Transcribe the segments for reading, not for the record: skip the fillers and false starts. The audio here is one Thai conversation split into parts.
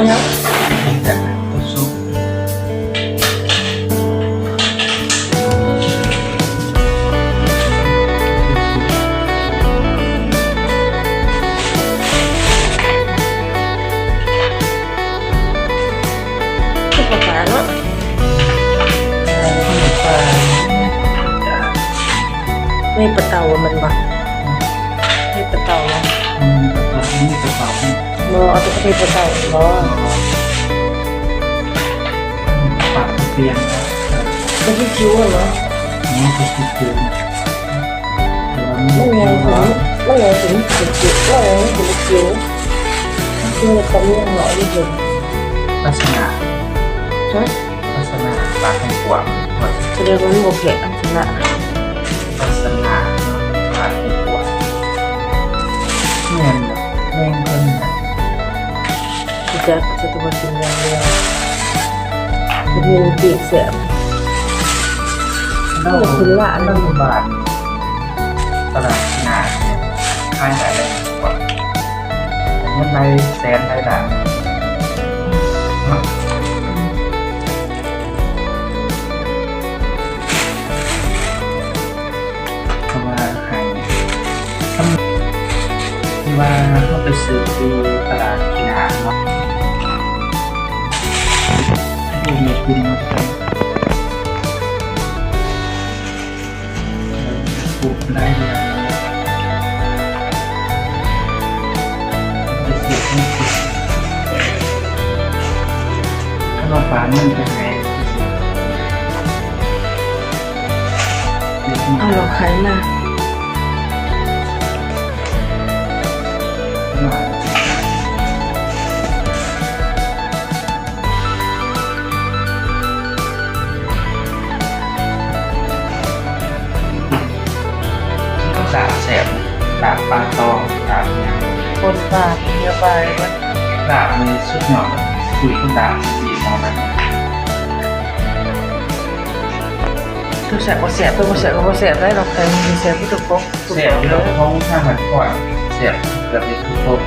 เอาเนาะแต่ตัวซุปคือปลาปลาเนาะไม่ปลาเต่ามันบ่ไม่ปลาเต่าเนาะ นี่กระเป๋า บ่เอาตัวไปปลาเต่าบ่ ปากเปลี่ยน ก็ที่คิ้วเนาะ นี่คือคิดเกิน มันไงถึงจิตว่าไงถึงคิ้วคือตำยังหน่อยนิดนึง ลักษณะ ฮะ ลักษณะปากแข็งกว่า แสดงว่ามันบ่เผ็ดอันนั้นน่ะ ลักษณะปากแข็งกว่าเงินแม่งเพิ่น ที่จะตัวกินอย่างเดียวมันมีปีกเสียบ เราคือละเราบาทตลาดนาค่ายไหนเลยกว่ามันไปแสนไปด่านเพราะว่าใครที่ว่าเขาไปซื้อดูตลาดกินอาหารเนาะดูมีคุณมาใช้ปลูกได้เลยจะเสียบไม่ติดถ้าเราฝานมันจะไง เอาเราขายมา ดาบแสบดาบปลาตองดาบเนี่ย คนปากเยอะไปว่า ดาบมือสุดหน่อยคุยกับดาบสีมองแบบ ทุกแสบก็แสบทุกแสบก็แสบได้เราใครมีแสบทุกคนทุก เสี ค ยบ น เรื่องท้องข้างหันก่อนเสียบเกือบจะทุกคน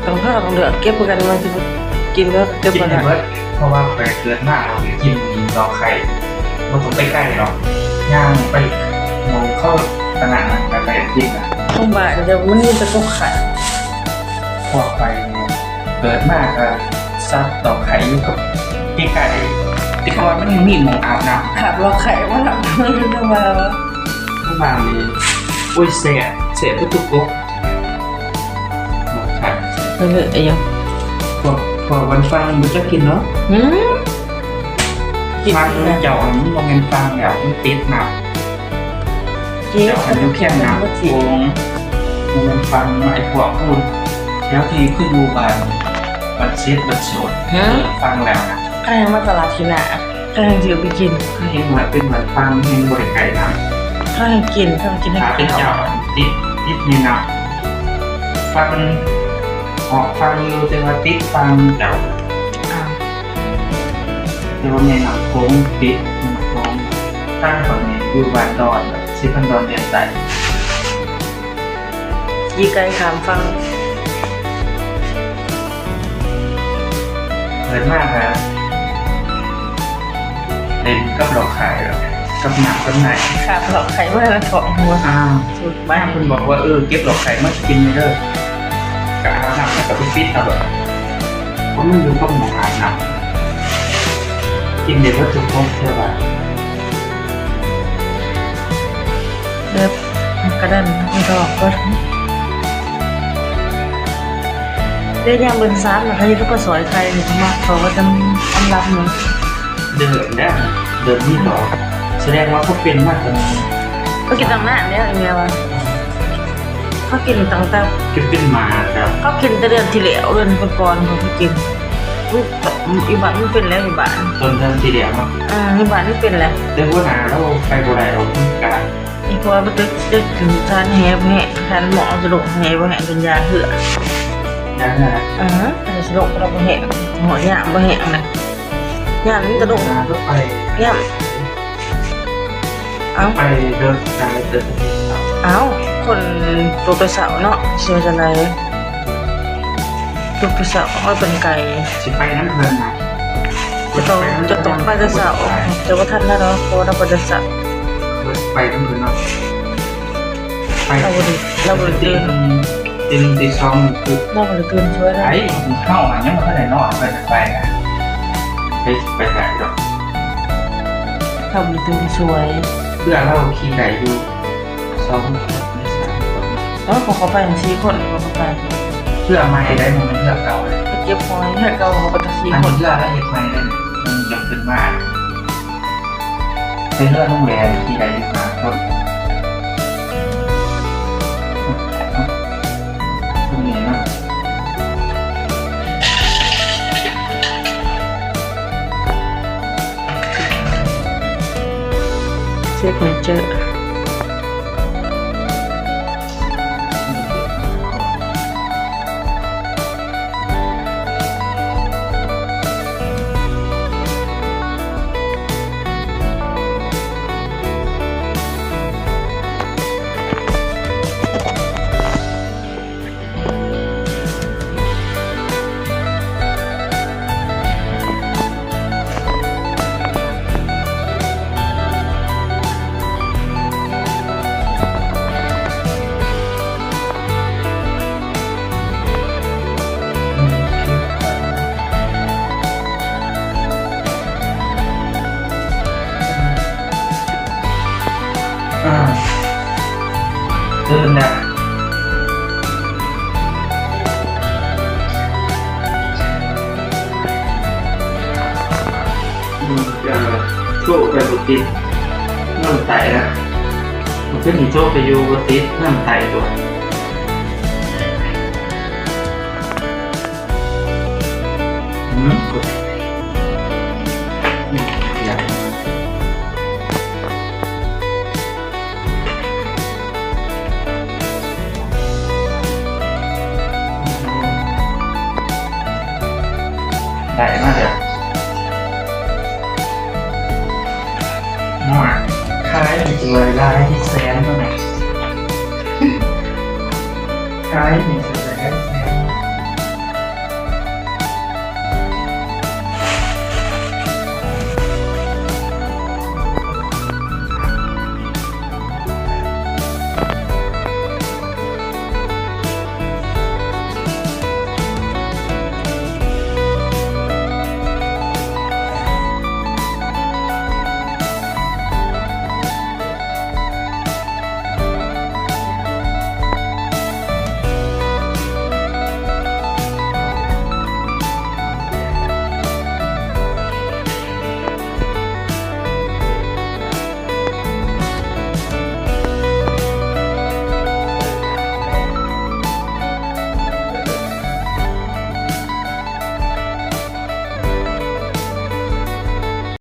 ต้องผ้าต้องเดือดเก็บกันมาที่กินก็เก็บ กิน กัน ในเบิร์ดเพราะว่าไปเกินมากกินมีรอไข่มันต้องไปใกล้หรอกย่างไปมองเข้าขนาดนั้นไปกินอ่ะ ข้างบ่ายเดี๋ยวมันนี่จะก็ขาด พอไปเนี่ยเกิดมากอะซัดต่อไข่อยู่กับพี่ไก่ที่เขาว่ามันมีหมูอาบน้ำ ขาดเราไข่ว่าหลับมันจะมา ทุกบางนี้อุ้ยเสียทุกกุ๊กหมดค่ะ เออไอ้ยัง พอวันฟังมันจะกินเนาะ กิน ฟังมันเจาะมันลงเงินฟังแบบมันติดหนัก เจี๊ย เจาะมันอยู่แค่หนักวงเงินฟังไอ้พวกพูดแล้วที่ขึ้นรูบานบัดเซ็ตบัดสดฟังแล้วนะ ใครมาตลาดที่หนาใครถือไปกิน ก็เห็นเหมือนเป็นเหมือนฟังเห็นบริไก่นะ ใครกินใครกินให้ ถ้าเป็น ข้า เจ้าว ติดนี่นะฟังออกฟังอยู่แต่ว่าติดฟังเจ้า แต่ว่าในหนังโค้งปิดหนังโค้งตั้งฝั่งนี้อยู่บ้านดอนชิพันดอนเรียนใจ ยี่ไก่ขามฟัง เกิดมากนะเล่นกับดอกขายกับหนักกับไหน ขาดหลอกไข่มาแล้วถอดหัว สุด บ้า บ้าน น คุณบอกว่าเก็บดอกไข่มากินเด้อกะอาหนักกับไปฟิตเอาแบบเพราะมันอยู่กับหมออาหนักกินเดี๋ยวก็จุกท้องเท่าไหร่ เด็บกระดันไม่ถอดก็ได้ยังเบิ่งซ้ำนะคะที่ทุกคนสอยใครหรือมาเขาก็จะอันรับเนาะ เดินได้เดินนี่ต่อแสดงว่าเขาเป็นมากเลย ก็กินต่างหน้าเนี่ยอย่างเงี้ยวะเขากินต่าง จะเป็นมาครับ ๆเขากินแต่เดือนที่แล้วเดือนก่อนๆเขากินอีบ้านไม่เป็นแล้วอีบ้าน ต้นเดินทีเดียวครับ อีบ้านไม่เป็นแล้ว เรื่องว่านาเราไปโบราณเราต้องการ อีพอไปตึกถึงทานแฮบแห่ทานหมอสะดวกแฮบแห่เป็นยาเหือ ยังไง ทานสะดวกเราแห่หมอยามแห่นะยามนี่กระดก นาก็ไป ยามเอ้า ไปเดินทางเดิน เอ้าคนตัวไปเสาเนาะเชื่อจะไร ลูกพี่สาวเอาเป็นไก่ สิไปน้ำเพลินนะ จะต้องไปจะสาวจะว่าท่านแล้วเนาะเพราะเราไปจะสาว ไปน้ำเพลินเนาะไป เราบริเกิน ตีสองคือ เราบริเกินช่วยได้ ไอ้เข้ามายังไม่ได้นอนไปนะไปไหนหรอก เราบริเกินช่วย เพื่อเราขี่ไก่อยู่สองคนไม่สามคน แล้วพอเขาไปทั้งสี่คนเขาไป เพื่อไม่ได้มันเพื่อเก่าเลย เก็บหอยให้เราเขาไปทั้งสี่ อัน คน นี้เพื่อแล้วเหตุไม่ได้มันจำเป็นมากเป็นเรื่องโรงแรมขี่ไก่อยู่มาครับตรงนี้นะ เช็คไม่เจอตื่นนะโชคไปบุติดน้ำไตนะมันก็มีโชคไปอยู่บุติดน้ำไตตัวอย่างได้มากเลยมากคล้ายจริงๆเลยได้ที่แสนเท่าไหร่คล้ายมีแส